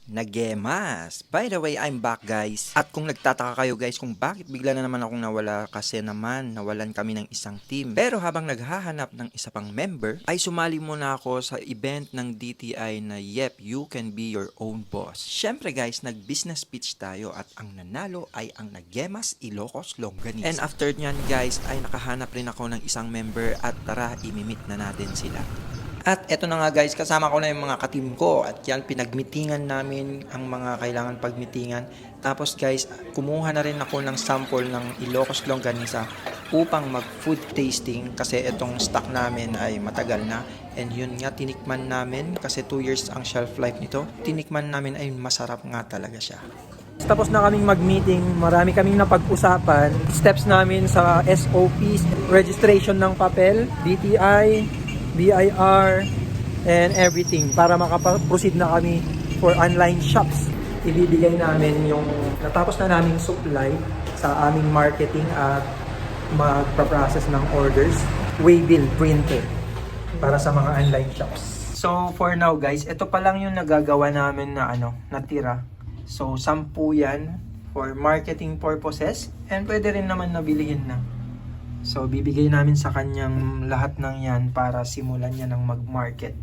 Nagemas! By the way, I'm back guys. At kung nagtataka kayo guys kung bakit bigla na naman akong nawala, kasi naman nawalan kami ng isang team. Pero habang naghahanap ng isa pang member, ay sumali muna ako sa event ng DTI na Yep, You Can Be Your Own Boss. Syempre guys, nag-business pitch tayo at ang nanalo ay ang Nagemas Ilocos Longganisa. And after nyan guys, ay nakahanap rin ako ng isang member at tara, imimit na natin sila. At eto na nga guys, kasama ko na yung mga ka-team ko at yan pinagmitingan namin ang mga kailangan pagmitingan. Tapos guys, kumuha na rin ako ng sample ng Ilocos Longganisa upang mag-food tasting kasi itong stock namin ay matagal na. And yun nga, tinikman namin kasi 2 years ang shelf life nito. Tinikman namin ay masarap nga talaga siya. Tapos na kaming mag-meeting, marami kaming napag-usapan. Steps namin sa SOPs, registration ng papel, DTI, BIR, and everything para makapag-proceed na kami for online shops. Ibibigay namin yung natapos na naming supply sa aming marketing at magpa-process ng orders, waybill printer para sa mga online shops. So for now guys, ito pa lang yung nagagawa namin na natira. So 10 yan for marketing purposes and pwede rin naman nabilihin na. So, bibigay namin sa kanyang lahat ng yan para simulan niya ng mag-market.